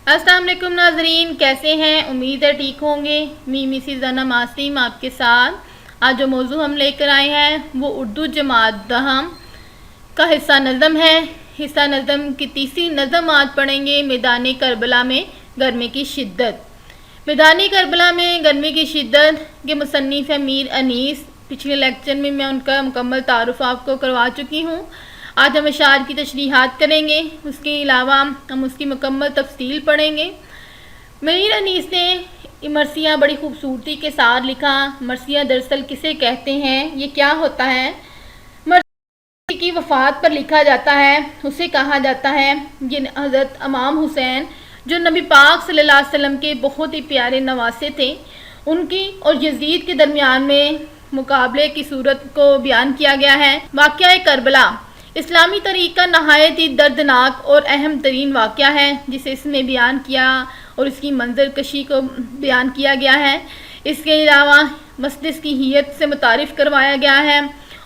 السلام علیکم ناظرین، کیسے ہیں؟ امید ہے ٹھیک ہوں گے۔ مسز انا معصوم آپ کے ساتھ آج جو موضوع ہم لے کر آئے ہیں وہ اردو جماعت دہم کا حصہ نظم ہے۔ حصہ نظم کی تیسری نظم آج پڑھیں گے، میدان کربلا میں گرمی کی شدت۔ میدان کربلا میں گرمی کی شدت کے مصنف ہیں میر انیس۔ پچھلے لیکچر میں ان کا مکمل تعارف آپ کو کروا چکی ہوں۔ آج ہم اشعار کی تشریحات کریں گے، اس کے علاوہ ہم اس کی مکمل تفصیل پڑھیں گے۔ میر انیس نے مرثیہ بڑی خوبصورتی کے ساتھ لکھا۔ مرثیہ دراصل کسے کہتے ہیں، یہ کیا ہوتا ہے؟ مرثیہ کی وفات پر لکھا جاتا ہے، اسے کہا جاتا ہے جن حضرت امام حسین جو نبی پاک صلی اللہ علیہ وسلم کے بہت ہی پیارے نواسے تھے، ان کی اور یزید کے درمیان میں مقابلے کی صورت کو بیان کیا گیا ہے۔ واقعہ کربلا اسلامی تاریخ کا نہایت ہی دردناک اور اہم ترین واقعہ ہے جسے اس میں بیان کیا اور اس کی منظر کشی کو بیان کیا گیا ہے۔ اس کے علاوہ مسدس کی حیت سے متعارف کروایا گیا ہے،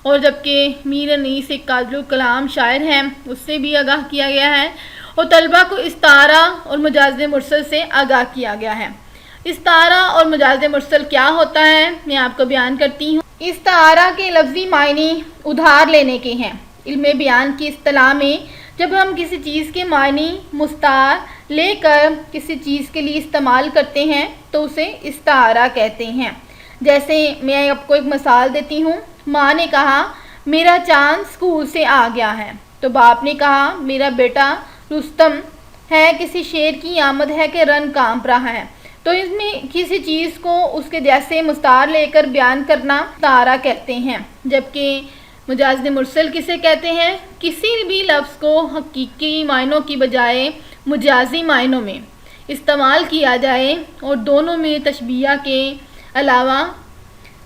اور جبکہ میر انیس ایک قادر الکلام شاعر ہیں، اس سے بھی آگاہ کیا گیا ہے، اور طلبہ کو استعارہ اور مجاز مرسل سے آگاہ کیا گیا ہے۔ استعارہ اور مجاز مرسل کیا ہوتا ہے، میں آپ کو بیان کرتی ہوں۔ استعارہ کے لفظی معنی ادھار لینے کے ہیں۔ علم بیان کی اصطلاح میں جب ہم کسی چیز کے معنی مستعار لے کر کسی چیز کے لیے استعمال کرتے ہیں تو اسے استعارہ کہتے ہیں۔ جیسے میں آپ کو ایک مثال دیتی ہوں۔ ماں نے کہا میرا چاند اسکول سے آ گیا ہے، تو باپ نے کہا میرا بیٹا رستم ہے، کسی شیر کی آمد ہے کہ رن کانپ رہا ہے۔ تو اس میں کسی چیز کو اس کے جیسے مستعار لے کر بیان کرنا استعارہ کہتے ہیں۔ جبکہ مجاز مرسل کسے کہتے ہیں؟ کسی بھی لفظ کو حقیقی معنوں کی بجائے مجازی معنوں میں استعمال کیا جائے اور دونوں میں تشبیہ کے علاوہ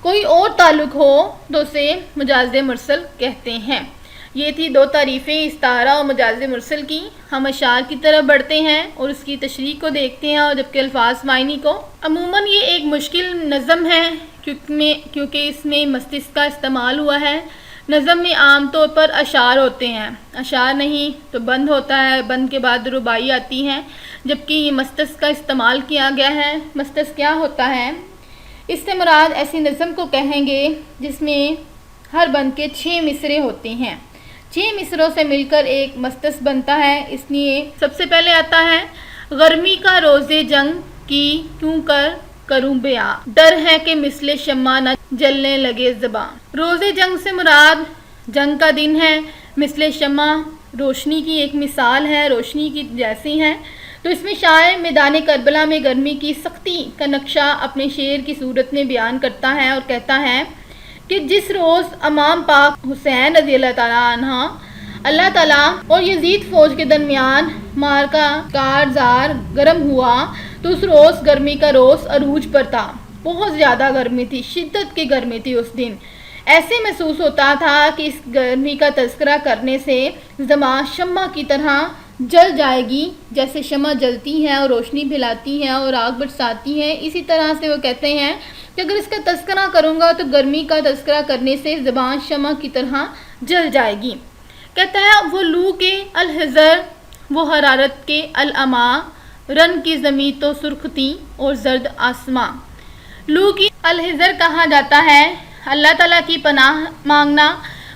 کوئی اور تعلق ہو تو اسے مجاز مرسل کہتے ہیں۔ یہ تھی دو تعریفیں استعارہ اور مجاز مرسل کی۔ ہم اشعار کی طرف بڑھتے ہیں اور اس کی تشریح کو دیکھتے ہیں، اور جبکہ الفاظ معنی کو۔ عموماً یہ ایک مشکل نظم ہے کیونکہ اس میں مسدس کا استعمال ہوا ہے۔ نظم میں عام طور پر اشعار ہوتے ہیں، اشعار نہیں تو بند ہوتا ہے، بند کے بعد رباعی آتی ہے، جبکہ یہ مسدس کا استعمال کیا گیا ہے۔ مسدس کیا ہوتا ہے؟ اس سے مراد ایسی نظم کو کہیں گے جس میں ہر بند کے 6 مصرے ہوتے ہیں۔ 6 مصروں سے مل کر ایک مسدس بنتا ہے۔ اس لیے سب سے پہلے آتا ہے گرمی کا روز جنگ کی کیوں کروں بیاں، ڈر ہے کہ مثل شمع نہ جلنے لگے زباں۔ روز جنگ سے مراد جنگ کا دن ہے، مثل شمع روشنی کی ایک مثال ہے، روشنی کی جیسی ہے۔ تو اس میں شاعر میدان کربلا میں گرمی کی سختی کا نقشہ اپنے شعر کی صورت میں بیان کرتا ہے اور کہتا ہے کہ جس روز امام پاک حسین رضی اللہ تعالیٰ عنہ اللہ تعالیٰ اور یزید فوج کے درمیان معرکہ کارزار گرم ہوا، تو اس روز گرمی کا روز عروج پر تھا۔ بہت زیادہ گرمی تھی، شدت کی گرمی تھی اس دن۔ ایسے محسوس ہوتا تھا کہ اس گرمی کا تذکرہ کرنے سے زبان شمع کی طرح جل جائے گی، جیسے شمع جلتی ہے اور روشنی پھیلاتی ہے اور آگ برساتی ہے، اسی طرح سے وہ کہتے ہیں کہ اگر اس کا تذکرہ کروں گا تو گرمی کا تذکرہ کرنے سے زبان شمع کی طرح جل جائے گی۔ کہتا ہے وہ لو کے الحذر، وہ حرارت کے العما، رن کی زمین تو سرخ تھی اور زرد آسماں۔ لو کی الحذر کہا جاتا ہے اللہ تعالیٰ کی پناہ مانگنا،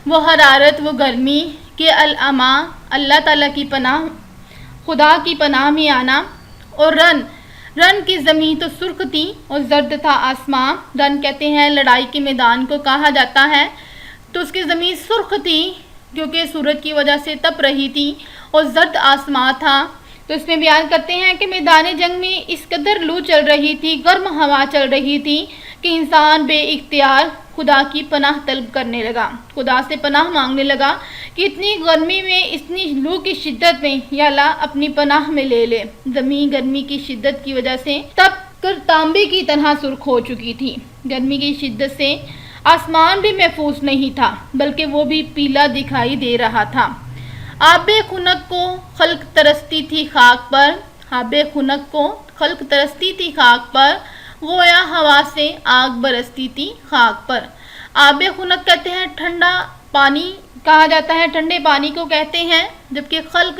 وہ حرارت وہ گرمی کے العما اللہ تعالیٰ کی پناہ خدا کی پناہ میں آنا، اور رن کی زمین تو سرخ تھی اور زرد تھا آسماں۔ رن کہتے ہیں لڑائی کے میدان کو کہا جاتا ہے، تو اس کی زمین سرخ تھی کیونکہ سورج کی وجہ سے تپ رہی تھی، اور زرد آسمان تھا۔ تو اس میں بیان کرتے ہیں کہ میدان جنگ میں اس قدر لو چل رہی تھی، گرم ہوا چل رہی تھی کہ انسان بے اختیار خدا کی پناہ طلب کرنے لگا، خدا سے پناہ مانگنے لگا کہ اتنی گرمی میں، اتنی لو کی شدت میں یا اللہ اپنی پناہ میں لے لے۔ زمین گرمی کی شدت کی وجہ سے تپ کر تانبے کی طرح سرخ ہو چکی تھی۔ گرمی کی شدت سے آسمان بھی محفوظ نہیں تھا، بلکہ وہ بھی پیلا دکھائی دے رہا تھا۔ آب خنک کو خلق ترستی تھی خاک پر، آب خنک کو خلق ترستی تھی خاک پر، گویا ہوا سے آگ برستی تھی خاک پر۔ آب خنک کہتے ہیں ٹھنڈا پانی کہا جاتا ہے، ٹھنڈے پانی کو کہتے ہیں، جبکہ خلق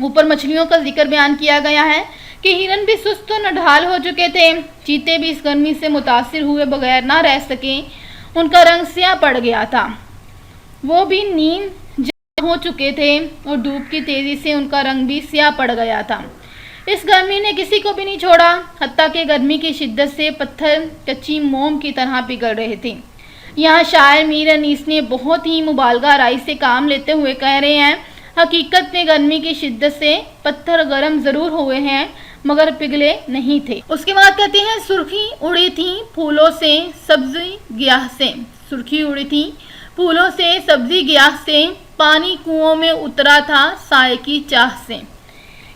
اوپر مچھلیوں کا ذکر بیان کیا گیا ہے کہ ہرن بھی سست و نڈھال ہو چکے تھے، چیتے بھی اس گرمی سے متاثر ہوئے بغیر نہ رہ سکے، ان کا رنگ سیاہ پڑ گیا تھا، وہ بھی نیند جان ہو چکے تھے اور دھوپ کی تیزی سے ان کا رنگ بھی سیاہ پڑ گیا تھا۔ اس گرمی نے کسی کو بھی نہیں چھوڑا، حتیٰ کہ گرمی کی شدت سے پتھر کچی موم کی طرح پگھل رہے تھے۔ یہاں شاعر میر انیس نے بہت ہی مبالغہ آرائی سے کام لیتے ہوئے کہہ رہے ہیں، حقیقت میں گرمی کی شدت سے پتھر گرم ضرور ہوئے ہیں مگر پگھلے نہیں تھے۔ اس کے بعد کہتے ہیں، سرخی اڑی تھی پھولوں سے سبزی گیاہ سے، سرخی اڑی تھی پھولوں سے سبزی گیاہ سے، پانی کنووں میں اترا تھا سائے کی چاہ سے۔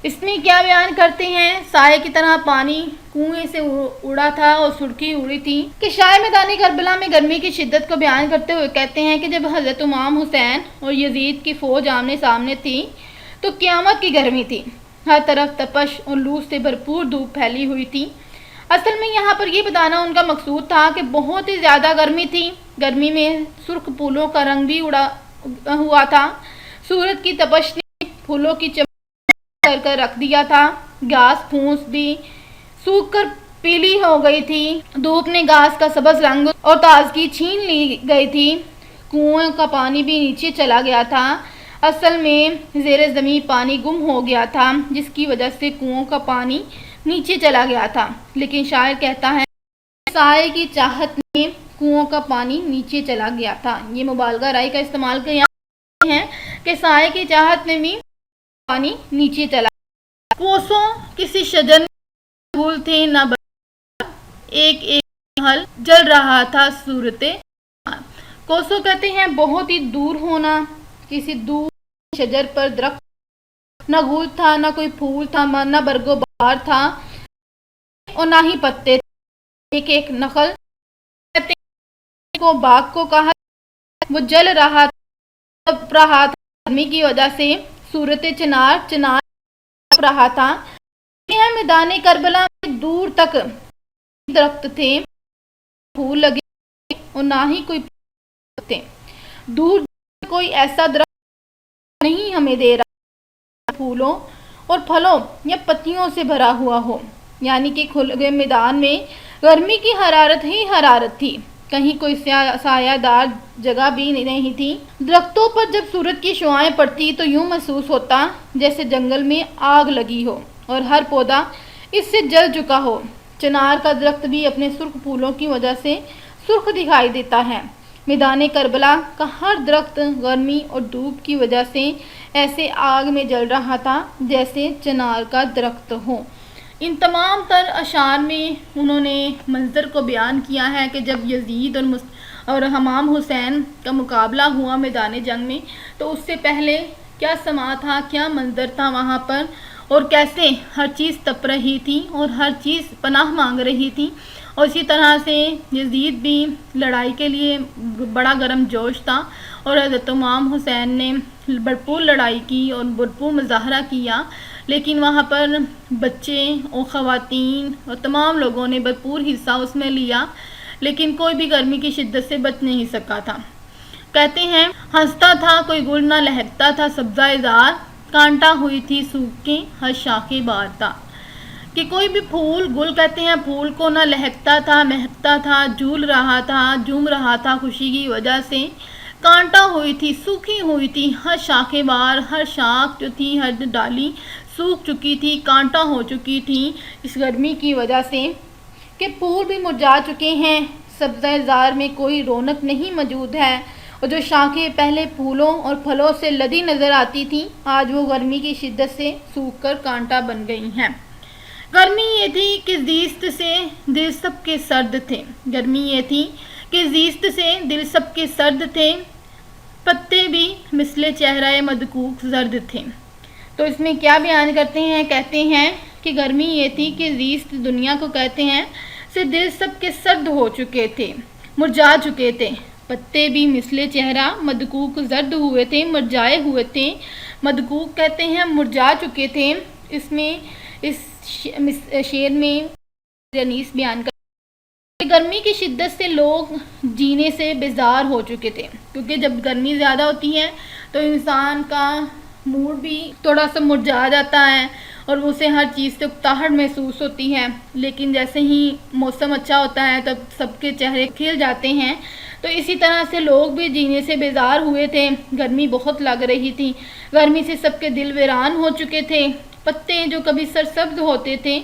اس میں کیا بیان کرتے ہیں؟ سائے کی طرح پانی کنویں سے اڑا تھا اور سرخی اڑی تھی، کہ شاعر میدان کربلا میں گرمی کی شدت کو بیان کرتے ہوئے کہتے ہیں کہ جب حضرت امام حسین اور یزید کی فوج آمنے سامنے تھی تو قیامت کی گرمی تھی، ہر طرف تپش اور لو سے بھرپور دھوپ پھیلی ہوئی تھی۔ اصل میں یہاں پر یہ بتانا ان کا مقصود تھا کہ بہت ہی زیادہ گرمی تھی، گرمی میں سرخ پھولوں کا رنگ بھی اڑا ہوا تھا، سورج کی تپش نے پھولوں کی کر رکھ دیا تھا، گھاس پھوس بھی سوکھ کر پیلی ہو گئی تھی، دھوپ نے گھاس کا سبز رنگ اور تازگی چھین لی گئی تھی، کنویں کا پانی بھی نیچے چلا گیا تھا، اصل میں زیر زمین پانی گم ہو گیا تھا جس کی وجہ سے کنووں کا پانی نیچے چلا گیا تھا، لیکن شاعر کہتا ہے سائے کی چاہت میں کنووں کا پانی نیچے چلا گیا تھا۔ یہ مبالغہ آرائی کا استعمال کیا ہے کہ سائے کی چاہت میں بھی پانی نیچے چلا، کوسوں کسی شجر میں پھول تھے نہ ایک ایک محل جل رہا تھا صورت۔ کوسوں کہتے ہیں بہت ہی دور ہونا، کسی دور شجر پر درخت نہ گھول تھا، نہ کوئی پھول تھا، نہ برگ و بہار تھا اور نہ ہی پتے تھے، ایک ایک نخل کہتے ہیں کو باغ کو کہا، وہ جل رہا تھا گرمی کی وجہ سے، صورت چنار رہا تھا۔ میدان کربلا میں دور تک درخت تھے، پھول لگے اور نہ ہی کوئی تھے، دور کوئی ایسا درخت نہیں ہمیں دے رہا پھولوں اور پھلوں یا پتیوں سے بھرا ہوا ہو، یعنی کہ کھلے میدان میں گرمی کی حرارت ہی حرارت تھی، کہیں کوئی سایہ دار جگہ بھی نہیں تھی۔ درختوں پر جب سورج کی شعاعیں پڑتی تو یوں محسوس ہوتا جیسے جنگل میں آگ لگی ہو اور ہر پودا اس سے جل چکا ہو۔ چنار کا درخت بھی اپنے سرخ پھولوں کی وجہ سے سرخ دکھائی دیتا ہے۔ میدان کربلا کا ہر درخت گرمی اور دھوپ کی وجہ سے ایسے آگ میں جل رہا تھا جیسے چنار کا درخت ہو۔ ان تمام تر اشعار میں انہوں نے منظر کو بیان کیا ہے کہ جب یزید اور امام حسین کا مقابلہ ہوا میدان جنگ میں تو اس سے پہلے کیا سما تھا، کیا منظر تھا وہاں پر، اور کیسے ہر چیز تپ رہی تھی اور ہر چیز پناہ مانگ رہی تھی، اور اسی طرح سے یزید بھی لڑائی کے لیے بڑا گرم جوش تھا اور حضرت امام حسین نے بھرپور لڑائی کی اور بھرپور مظاہرہ کیا، لیکن وہاں پر بچے اور خواتین اور تمام لوگوں نے بھرپور حصہ اس میں لیا، لیکن کوئی بھی گرمی کی شدت سے بچ نہیں سکا تھا۔ کہتے ہیں ہنستا تھا کوئی گل نہ لہکتا تھا سبزہ زار، کانٹا ہوئی تھی سوکھ کے ہر شاخے بار تھا، کہ کوئی بھی پھول، گل کہتے ہیں پھول کو، نہ لہکتا تھا، مہکتا تھا، جھول رہا تھا، جھوم رہا تھا خوشی کی وجہ سے، کانٹا ہوئی تھی، سوکھی ہوئی تھی ہر شاخے بار، ہر شاخ جو تھی، ہر ڈالی سوکھ چکی تھی، کانٹا ہو چکی تھی اس گرمی کی وجہ سے، کہ پھول بھی مرجھا چکے ہیں، سبزہ زار میں کوئی رونق نہیں موجود ہے، اور جو شاخیں پہلے پھولوں اور پھلوں سے لدی نظر آتی تھیں آج وہ گرمی کی شدت سے سوکھ کر کانٹا بن گئی ہیں۔ گرمی یہ تھی کہ زیست سے دل سب کے سرد تھے، گرمی یہ تھی کہ زیست سے دل سب کے سرد تھے، پتے بھی مثل چہرہ مدکوک زرد تھے۔ تو اس میں کیا بیان کرتے ہیں؟ کہتے ہیں کہ گرمی یہ تھی کہ زیست دنیا کو کہتے ہیں سے دل سب کے سرد ہو چکے تھے، مرجھا چکے تھے، پتے بھی مثل چہرہ مدکوک زرد ہوئے تھے، مرجھائے ہوئے تھے، مدکوک کہتے ہیں مرجھا چکے تھے۔ اس میں اس شعر میں انیس بیان کرتے ہیں گرمی کی شدت سے لوگ جینے سے بیزار ہو چکے تھے، کیونکہ جب گرمی زیادہ ہوتی ہے تو انسان کا موڈ بھی تھوڑا سا مرجھا جاتا ہے اور اسے ہر چیز سے اکتاہٹ محسوس ہوتی ہے، لیکن جیسے ہی موسم اچھا ہوتا ہے تب سب کے چہرے کھل جاتے ہیں۔ تو اسی طرح سے لوگ بھی جینے سے بیزار ہوئے تھے، گرمی بہت لگ رہی تھی، گرمی سے سب کے دل ویران ہو چکے تھے، پتے جو کبھی سرسبز ہوتے تھے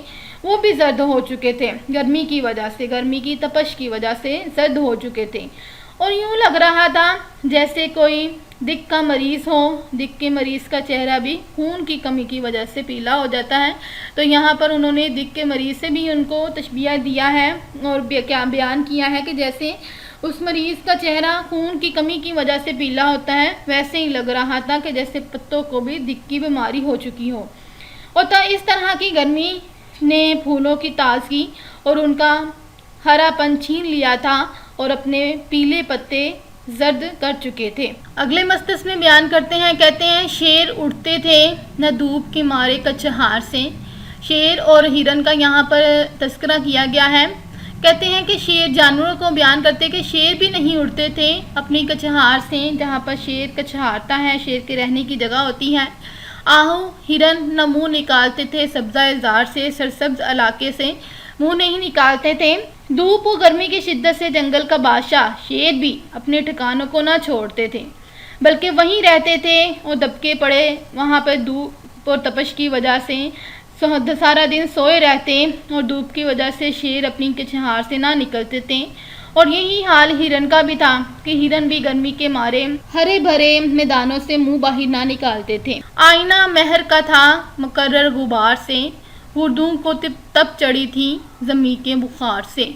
وہ بھی زرد ہو چکے تھے، گرمی کی وجہ سے، گرمی کی تپش کی وجہ سے زرد ہو چکے تھے، اور یوں لگ رہا تھا جیسے کوئی دق کا مریض ہو، دق کے مریض کا چہرہ بھی خون کی کمی کی وجہ سے پیلا ہو جاتا ہے۔ تو یہاں پر انہوں نے دق کے مریض سے بھی ان کو تشبیہ دیا ہے اور کیا بیان کیا ہے کہ جیسے اس مریض کا چہرہ خون کی کمی کی وجہ سے پیلا ہوتا ہے، ویسے ہی لگ رہا تھا کہ جیسے پتوں کو بھی دق کی بیماری ہو چکی ہو۔ اور اس طرح کی گرمی نے پھولوں کی تازگی اور ان کا ہرا پن چھین لیا تھا اور اپنے پیلے پتے زرد کر چکے تھے۔ اگلے مستس میں بیان کرتے ہیں، کہتے ہیں شیر اڑتے تھے نہ دھوپ کے مارے کچہار سے۔ شیر اور ہرن کا یہاں پر تذکرہ کیا گیا ہے۔ کہتے ہیں کہ شیر، جانوروں کو بیان کرتے کہ شیر بھی نہیں اڑتے تھے اپنی کچہار سے، جہاں پر شیر کچہارتا ہے، شیر کے رہنے کی جگہ ہوتی ہے۔ آہو ہرن نہ منہ نکالتے تھے سبزہ زار سے، سرسبز علاقے سے منہ نہیں نکالتے تھے۔ دھوپ و گرمی کی شدت سے جنگل کا بادشاہ شیر بھی اپنے ٹھکانوں کو نہ چھوڑتے تھے، بلکہ وہیں رہتے تھے اور دبکے پڑے وہاں پر دھوپ اور تپش کی وجہ سے سارا دن سوئے رہتے، اور دھوپ کی وجہ سے شیر اپنی کچہار سے نہ نکلتے تھے۔ اور یہی حال ہرن کا بھی تھا کہ ہرن بھی گرمی کے مارے ہرے بھرے میدانوں سے منہ باہر نہ نکالتے تھے۔ آئینہ مہر کا تھا مقرر غبار سے، گردوں کو تپ چڑھی تھی زمین کے بخار سے۔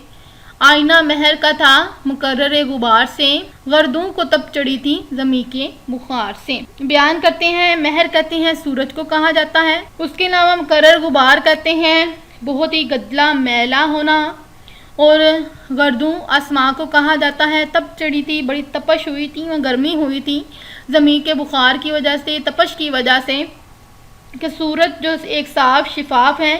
آئینہ مہر کا تھا مقرر غبار سے، گردوں کو تپ چڑھی تھی زمین کے بخار سے۔ بیان کرتے ہیں، مہر کہتے ہیں سورج کو کہا جاتا ہے، اس کے علاوہ مقرر غبار کہتے ہیں بہت ہی گدلا میلا ہونا، اور گردوں آسمان کو کہا جاتا ہے۔ تپ چڑھی تھی، بڑی تپش ہوئی تھی، گرمی ہوئی تھی زمین کے بخار کی وجہ سے، تپش کی وجہ سے، کہ سورج جو ایک صاف شفاف ہے،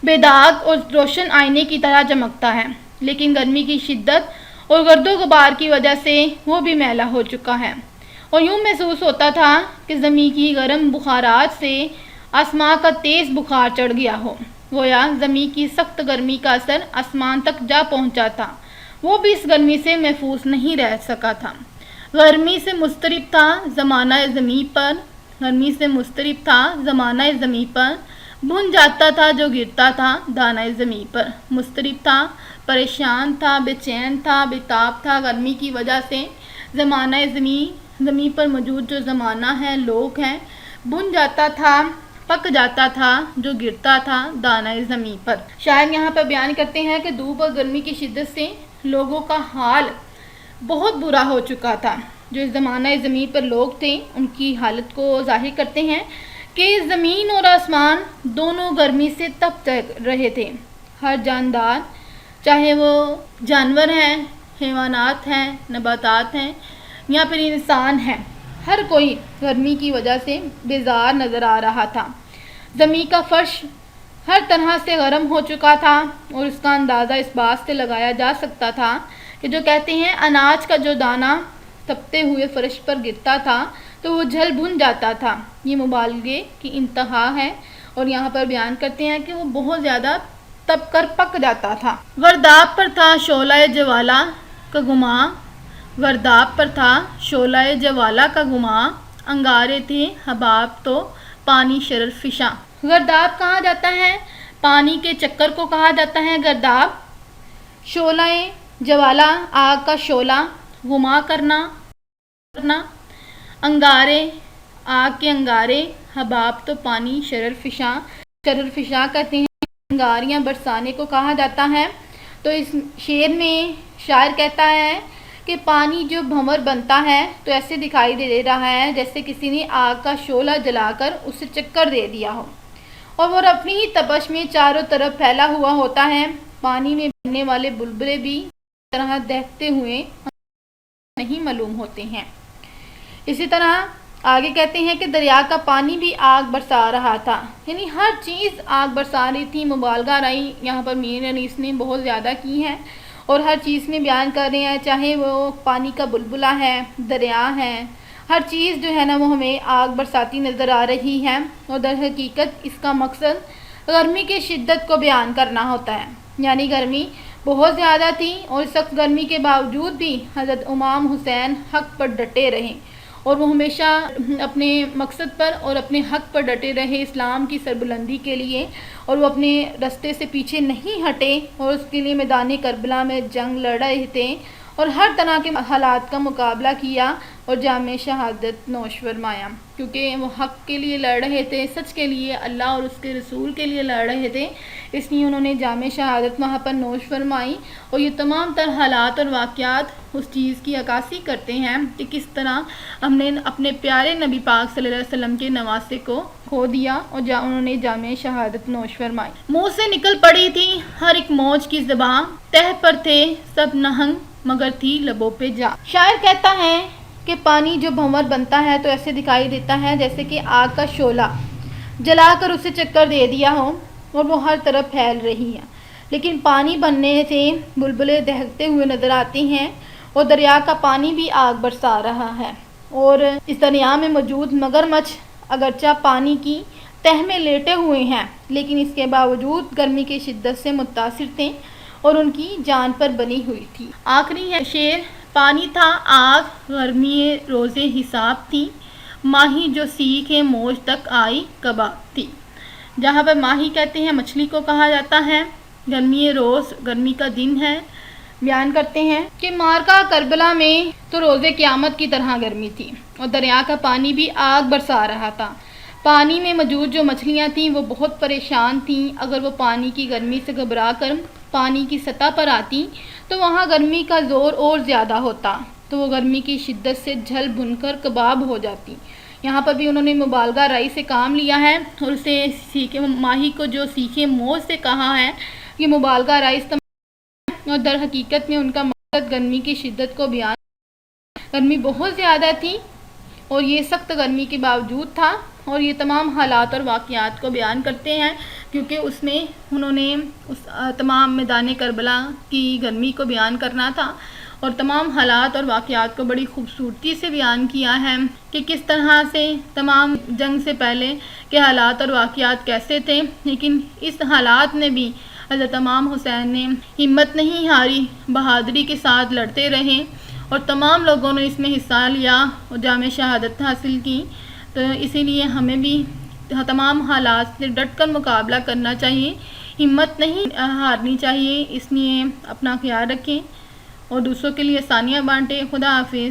بے داغ اور روشن آئینے کی طرح چمکتا ہے، لیکن گرمی کی شدت اور گرد و غبار کی وجہ سے وہ بھی میلا ہو چکا ہے، اور یوں محسوس ہوتا تھا کہ زمین کی گرم بخارات سے آسمان کا تیز بخار چڑھ گیا ہو، گویا زمین کی سخت گرمی کا اثر آسمان تک جا پہنچا تھا، وہ بھی اس گرمی سے محفوظ نہیں رہ سکا تھا۔ گرمی سے مضطرب تھا زمانہ زمین پر، گرمی سے مضطرب تھا زمانہ زمین پر، بھن جاتا تھا جو گرتا تھا دانہ زمین پر۔ مضطرب تھا، پریشان تھا، بے چین تھا، بے تاب تھا گرمی کی وجہ سے۔ زمانہ زمین پر موجود جو زمانہ ہے، لوگ ہیں، بھن جاتا تھا، پک جاتا تھا جو گرتا تھا دانہ زمین پر۔ شاید یہاں پر بیان کرتے ہیں کہ دھوپ اور گرمی کی شدت سے لوگوں کا حال بہت برا ہو چکا تھا۔ جو زمانہ زمین پر لوگ تھے ان کی حالت کو ظاہر کرتے ہیں کہ زمین اور آسمان دونوں گرمی سے تپ رہے تھے۔ ہر جاندار، چاہے وہ جانور ہیں، حیوانات ہیں، نباتات ہیں یا پھر انسان ہیں، ہر کوئی گرمی کی وجہ سے بیزار نظر آ رہا تھا۔ زمین کا فرش ہر طرح سے گرم ہو چکا تھا، اور اس کا اندازہ اس بات سے لگایا جا سکتا تھا کہ جو کہتے ہیں اناج کا جو دانہ تپتے ہوئے فرش پر گرتا تھا تو وہ جھل بھن جاتا تھا۔ یہ مبالغے کی انتہا ہے، اور یہاں پر بیان کرتے ہیں کہ وہ بہت زیادہ تپ کر پک جاتا تھا۔ گرداب پر تھا شعلہ جوالا کا گماں، گرداب پر تھا شعلہ جوالا کا گماں، انگارے تھے حباب تو پانی شرر فشاں۔ گرداب کہا جاتا ہے، پانی کے چکر کو کہا جاتا ہے گرداب۔ شعلہ جوالا، آگ کا شعلہ، گما کرنا، انگارے، آگ کے انگارے، حباب تو پانی شرر فشاں، شرر فشاں کہتے ہیں انگاریاں برسانے کو کہا جاتا ہے۔ تو اس شعر میں شاعر کہتا ہے کہ پانی جو بھنور بنتا ہے تو ایسے دکھائی دے رہا ہے جیسے کسی نے آگ کا شعلہ جلا کر اسے چکر دے دیا ہو، اور وہ اپنی ہی تپش میں چاروں طرف پھیلا ہوا ہوتا ہے۔ پانی میں بننے والے بلبلے بھی اس طرح دہتے ہوئے نہیں معلوم ہوتے ہیں۔ اسی طرح آگے کہتے ہیں کہ دریا کا پانی بھی آگ برسا رہا تھا، یعنی ہر چیز آگ برسا رہی تھی۔ مبالغہ رائی یہاں پر میر انیس نے بہت زیادہ کی ہے، اور ہر چیز میں بیان کر رہے ہیں، چاہے وہ پانی کا بلبلہ ہے، دریا ہے، ہر چیز جو ہے نا وہ ہمیں آگ برساتی نظر آ رہی ہے، اور در حقیقت اس کا مقصد گرمی کی شدت کو بیان کرنا ہوتا ہے۔ یعنی گرمی بہت زیادہ تھی، اور سخت گرمی کے باوجود بھی حضرت امام حسین حق پر ڈٹے رہے، اور وہ ہمیشہ اپنے مقصد پر اور اپنے حق پر ڈٹے رہے اسلام کی سربلندی کے لیے، اور وہ اپنے راستے سے پیچھے نہیں ہٹے، اور اس کے لیے میدان کربلا میں جنگ لڑ رہے تھے، اور ہر طرح کے حالات کا مقابلہ کیا اور جامِ شہادت نوش فرمایا، کیونکہ وہ حق کے لیے لڑ رہے تھے، سچ کے لیے، اللہ اور اس کے رسول کے لیے لڑ رہے تھے، اس لیے انہوں نے جامِ شہادت وہاں پر نوش فرمائی۔ اور یہ تمام تر حالات اور واقعات اس چیز کی عکاسی کرتے ہیں کہ کس طرح ہم نے اپنے پیارے نبی پاک صلی اللہ علیہ وسلم کے نواسے کو کھو دیا، اور انہوں نے جامِ شہادت نوش فرمائی۔ منہ سے نکل پڑی تھی ہر ایک موج کی زباں، تہ پر تھے سب نہنگ مگر تھی لبوں پہ جا۔ شاعر کہتا ہے کہ پانی جو بھنور بنتا ہے تو ایسے دکھائی دیتا ہے جیسے کہ آگ کا شعلہ جلا کر اسے چکر دے دیا ہو اور وہ ہر طرف پھیل رہی ہے، لیکن پانی بننے سے بلبلے دہکتے ہوئے نظر آتے ہیں، اور دریا کا پانی بھی آگ برسا رہا ہے، اور اس دریا میں موجود مگرمچھ اگرچہ پانی کی تہ میں لیٹے ہوئے ہیں، لیکن اس کے باوجود گرمی کی شدت سے متاثر تھے اور ان کی جان پر بنی ہوئی تھی۔ آخری ہے شعر، پانی تھا آگ گرمی روزے حساب تھی، ماہی جو سیکھے موج تک آئی کباب تھی۔ جہاں پر ماہی کہتے ہیں مچھلی کو کہا جاتا ہے، گرمی روز گرمی کا دن ہے، بیان کرتے ہیں کہ معرکہ کربلا میں تو روز قیامت کی طرح گرمی تھی، اور دریا کا پانی بھی آگ برسا رہا تھا۔ پانی میں موجود جو مچھلیاں تھیں وہ بہت پریشان تھیں، اگر وہ پانی کی گرمی سے گھبرا کر پانی کی سطح پر آتی تو وہاں گرمی کا زور اور زیادہ ہوتا، تو وہ گرمی کی شدت سے جھل بھن کر کباب ہو جاتی۔ یہاں پر بھی انہوں نے مبالغہ رائی سے کام لیا ہے، اور اسے سیکھے ماہی کو جو سیکھے موج سے کہا ہے، یہ مبالغہ رائی استعمال، اور در حقیقت میں ان کا مقصد گرمی کی شدت کو بیان۔ گرمی بہت زیادہ تھی اور یہ سخت گرمی کے باوجود تھا، اور یہ تمام حالات اور واقعات کو بیان کرتے ہیں، کیونکہ اس میں انہوں نے اس تمام میدان کربلا کی گرمی کو بیان کرنا تھا، اور تمام حالات اور واقعات کو بڑی خوبصورتی سے بیان کیا ہے کہ کس طرح سے تمام جنگ سے پہلے کے حالات اور واقعات کیسے تھے، لیکن اس حالات میں بھی حضرت امام حسین نے ہمت نہیں ہاری، بہادری کے ساتھ لڑتے رہے، اور تمام لوگوں نے اس میں حصہ لیا اور جامِ شہادت حاصل کی۔ تو اسی لیے ہمیں بھی تمام حالات سے ڈٹ کر مقابلہ کرنا چاہیے، ہمت نہیں ہارنی چاہیے، اس لیے اپنا خیال رکھیں اور دوسروں کے لیے آسانیاں بانٹیں۔ خدا حافظ۔